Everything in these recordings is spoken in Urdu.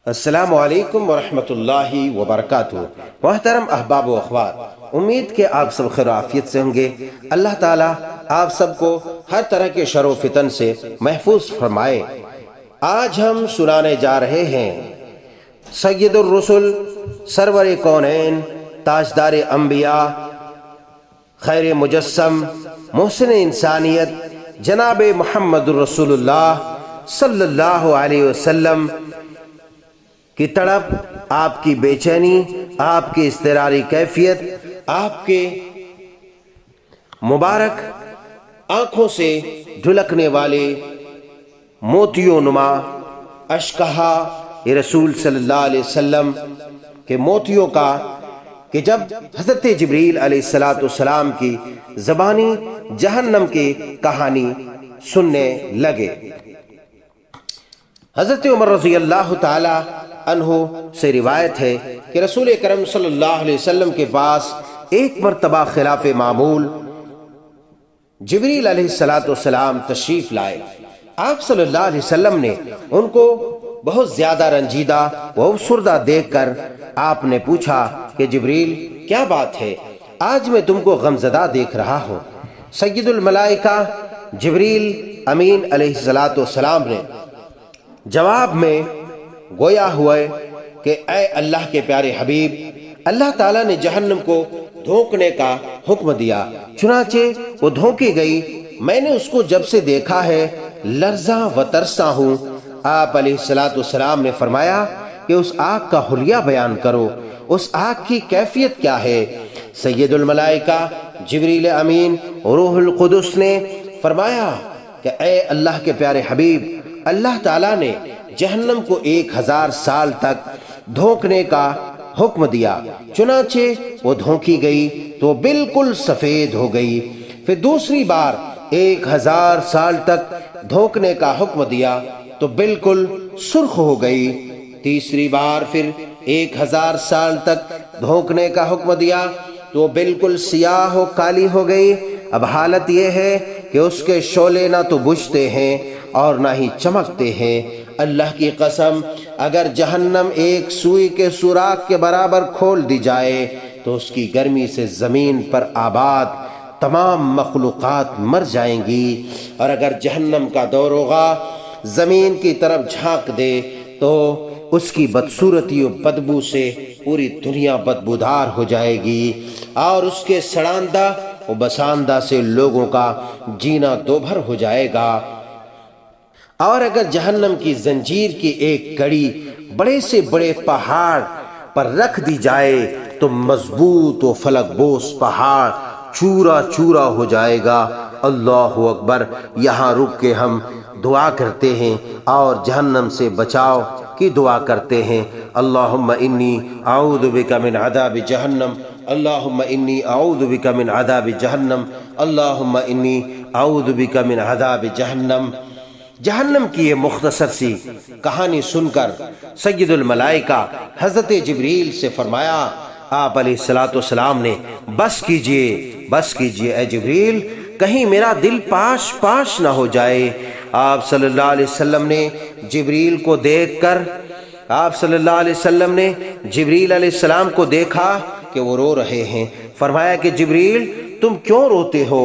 السلام علیکم ورحمۃ اللہ وبرکاتہ۔ محترم احباب و اخوات، امید کہ آپ سب خیر و عافیت سے ہوں گے۔ اللہ تعالیٰ آپ سب کو ہر طرح کے شر و فتن سے محفوظ فرمائے۔ آج ہم سنانے جا رہے ہیں سید الرسل، سرور کونین، تاجدار انبیاء، خیر مجسم، محسن انسانیت، جناب محمد الرسول اللہ صلی اللہ علیہ وسلم کی تڑپ، آپ کی بے چینی، آپ کی اضطراری کیفیت، آپ کے مبارک آنکھوں سے ڈھلکنے والے موتیوں نما اشکہا رسول صلی اللہ علیہ وسلم کے موتیوں کا کہ جب حضرت جبریل علیہ السلام کی زبانی جہنم کی کہانی سننے لگے۔ حضرت عمر رضی اللہ تعالی عنہ سے روایت ہے کہ رسول کرم صلی اللہ علیہ وسلم کے پاس ایک مرتبہ خلاف معمول جبریل علیہ السلام تشریف لائے۔ آپ صلی اللہ علیہ وسلم نے ان کو بہت زیادہ رنجیدہ و افسردہ دیکھ کر آپ نے پوچھا کہ جبریل کیا بات ہے، آج میں تم کو غمزدہ دیکھ رہا ہوں۔ سید الملائکہ جبریل امین علیہ السلام نے جواب میں گویا ہوئے کہ اے اللہ کے پیارے حبیب، اللہ تعالیٰ نے جہنم کو دھونکنے کا حکم دیا، چنانچہ وہ دھونکی گئی۔ میں نے اس کو جب سے دیکھا ہے لرزاں و ترساں ہوں۔ آپ علیہ السلام نے فرمایا کہ اس آگ کا حلیہ بیان کرو، اس آگ کی کیفیت کیا ہے؟ سید الملائکہ جبریل امین روح القدس نے فرمایا کہ اے اللہ کے پیارے حبیب، اللہ تعالیٰ نے جہنم کو 1000 سال تک دھونکنے کا حکم دیا، چنانچہ وہ دھونکی گئی تو بالکل سفید ہو گئی۔ پھر دوسری بار 1000 سال تک دھونکنے کا حکم دیا تو بالکل سرخ ہو گئی۔ تیسری بار پھر 1000 سال تک دھونکنے کا حکم دیا تو بالکل سیاہ و کالی ہو گئی۔ اب حالت یہ ہے کہ اس کے شعلے نہ تو بجھتے ہیں اور نہ ہی چمکتے ہیں۔ اللہ کی قسم، اگر جہنم ایک سوئی کے سوراخ کے برابر کھول دی جائے تو اس کی گرمی سے زمین پر آباد تمام مخلوقات مر جائیں گی، اور اگر جہنم کا دوروغہ زمین کی طرف جھانک دے تو اس کی بدصورتی و بدبو سے پوری دنیا بدبودار ہو جائے گی، اور اس کے سڑاندہ و بساندہ سے لوگوں کا جینا دوبھر ہو جائے گا۔ اور اگر جہنم کی زنجیر کی ایک کڑی بڑے سے بڑے پہاڑ پر رکھ دی جائے تو مضبوط و فلک بوس پہاڑ چورا چورا ہو جائے گا۔ اللہ اکبر۔ یہاں رک کے ہم دعا کرتے ہیں اور جہنم سے بچاؤ کی دعا کرتے ہیں۔ اللہم انی اعوذ بک من عذاب جہنم، اللہم انی اعوذ بک من عذاب جہنم، اللہم انی اعوذ بک من عذاب جہنم۔ جہنم کی یہ مختصر سی کہانی سن کر سید الملائکہ حضرت جبریل سے فرمایا، آپ علیہ السلام نے بس کیجئے اے جبریل، کہیں میرا دل پاش پاش نہ ہو جائے۔ آپ صلی اللہ علیہ وسلم نے جبریل کو دیکھ کر جبریل علیہ السلام کو دیکھا کہ وہ رو رہے ہیں۔ فرمایا کہ جبریل، تم کیوں روتے ہو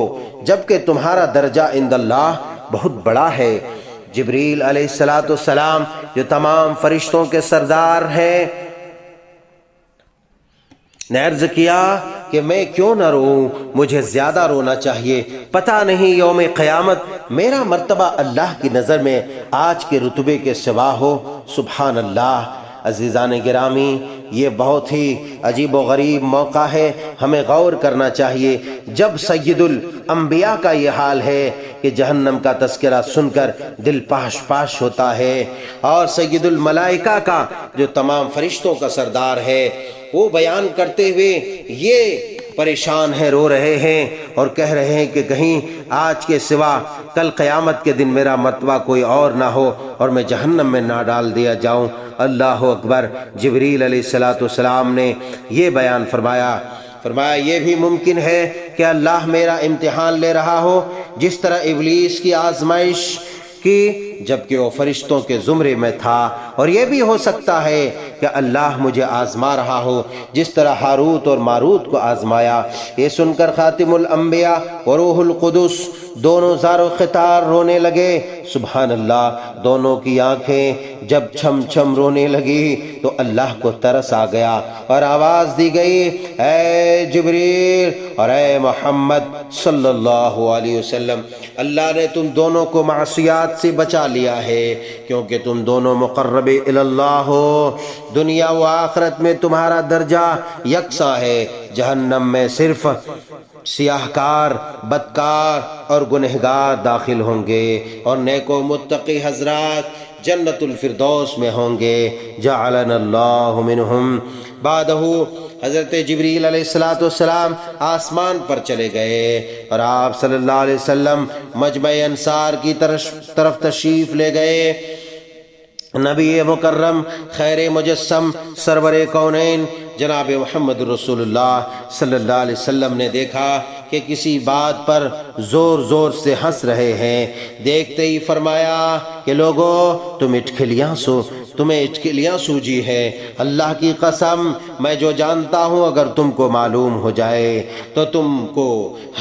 جبکہ تمہارا درجہ عند اللہ بہت بڑا ہے؟ جبریل علیہ السلام جو تمام فرشتوں کے سردار ہیں نے عرض کیا کہ میں کیوں نہ روؤں، مجھے زیادہ رونا چاہیے، پتہ نہیں یوم قیامت میرا مرتبہ اللہ کی نظر میں آج کے رتبے کے سوا ہو۔ سبحان اللہ۔ عزیزان گرامی، یہ بہت ہی عجیب و غریب موقع ہے، ہمیں غور کرنا چاہیے۔ جب سید الانبیاء کا یہ حال ہے کہ جہنم کا تذکرہ سن کر دل پاش پاش ہوتا ہے، اور سید الملائکہ کا جو تمام فرشتوں کا سردار ہے وہ بیان کرتے ہوئے یہ پریشان ہیں، رو رہے ہیں اور کہہ رہے ہیں کہ کہیں آج کے سوا کل قیامت کے دن میرا مرتبہ کوئی اور نہ ہو اور میں جہنم میں نہ ڈال دیا جاؤں۔ اللہ اکبر۔ جبریل علیہ السلام نے یہ بیان فرمایا یہ بھی ممکن ہے کہ اللہ میرا امتحان لے رہا ہو، جس طرح ابلیس کی آزمائش کی جبکہ وہ فرشتوں کے زمرے میں تھا، اور یہ بھی ہو سکتا ہے کہ اللہ مجھے آزما رہا ہو جس طرح ہاروت اور ماروت کو آزمایا۔ یہ سن کر خاتم الانبیاء و روح القدس دونوں زار و خطار رونے لگے۔ سبحان اللہ، دونوں کی آنکھیں جب چھم چھم رونے لگی تو اللہ کو ترس آ گیا اور آواز دی گئی، اے جبریل اور اے محمد صلی اللہ علیہ وسلم، اللہ نے تم دونوں کو معصیات سے بچا لیا ہے کیونکہ تم دونوں مقرب الی اللہ ہو۔ دنیا و آخرت میں تمہارا درجہ یکساں ہے، جہنم میں صرف سیاہ کار، بدکار اور گنہگار داخل ہوں گے، اور نیک و متقی حضرات جنت الفردوس میں ہوں گے، جعلنا اللہ منہم۔ بعدہ حضرت جبریل علیہ السلام آسمان پر چلے گئے اور آپ صلی اللہ علیہ وسلم مجمع انصار کی طرف تشریف لے گئے۔ نبی مکرم خیر مجسم سرور کونین جناب محمد رسول اللہ صلی اللہ علیہ وسلم نے دیکھا کہ کسی بات پر زور زور سے ہنس رہے ہیں۔ دیکھتے ہی فرمایا کہ لوگو تمہیں اٹکلیاں سوجی ہے، اللہ کی قسم میں جو جانتا ہوں اگر تم کو معلوم ہو جائے تو تم کو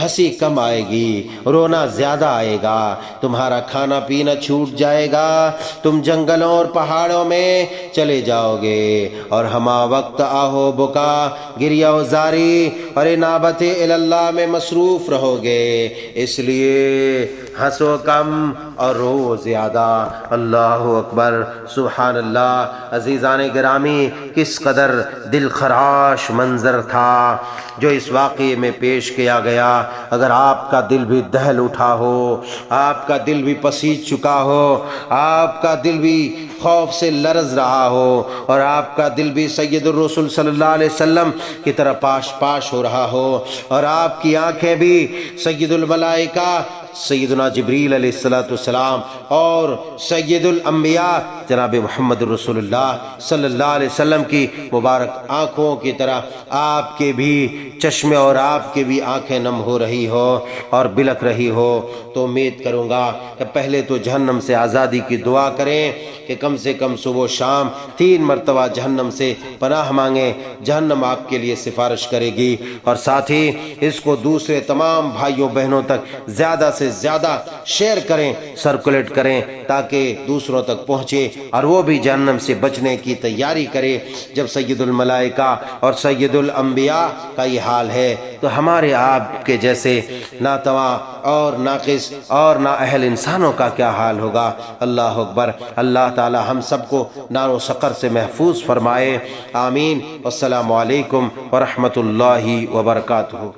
ہنسی کم آئے گی، رونا زیادہ آئے گا، تمہارا کھانا پینا چھوٹ جائے گا، تم جنگلوں اور پہاڑوں میں چلے جاؤ گے اور ہما وقت آہو بکا، گریہ و زاری اور انابت اللہ میں مصروف رہو گے، اس لیے ہنسو کم اور رو زیادہ۔ اللہ اکبر، سبحان اللہ۔ عزیزان گرامی، کس قدر دل خراش منظر تھا جو اس واقعے میں پیش کیا گیا۔ اگر آپ کا دل بھی دہل اٹھا ہو، آپ کا دل بھی پسیج چکا ہو، آپ کا دل بھی خوف سے لرز رہا ہو، اور آپ کا دل بھی سید الرسول صلی اللہ علیہ وسلم کی طرح پاش پاش ہو رہا ہو، اور آپ کی آنکھیں بھی سید الملائکہ سیدنا جبریل علیہ السلام اور سید الانبیاء جناب محمد رسول اللہ صلی اللہ علیہ وسلم کی مبارک آنکھوں کی طرح آپ کے بھی چشمے اور آپ کے بھی آنکھیں نم ہو رہی ہو اور بلک رہی ہو، تو امید کروں گا کہ پہلے تو جہنم سے آزادی کی دعا کریں کہ کم سے کم صبح و شام 3 مرتبہ جہنم سے پناہ مانگیں، جہنم آپ کے لیے سفارش کرے گی، اور ساتھ ہی اس کو دوسرے تمام بھائیوں بہنوں تک زیادہ سے زیادہ شیئر کریں، سرکولیٹ کریں تاکہ دوسروں تک پہنچے اور وہ بھی جہنم سے بچنے کی تیاری کرے۔ جب سید الملائکہ اور سید الانبیاء کا یہ حال ہے تو ہمارے آپ کے جیسے ناتواں اور ناقص اور نااہل انسانوں کا کیا حال ہوگا۔ اللہ اکبر۔ اللہ تعالی ہم سب کو نار و سقر سے محفوظ فرمائے، آمین۔ والسلام علیکم ورحمۃ اللہ وبرکاتہ۔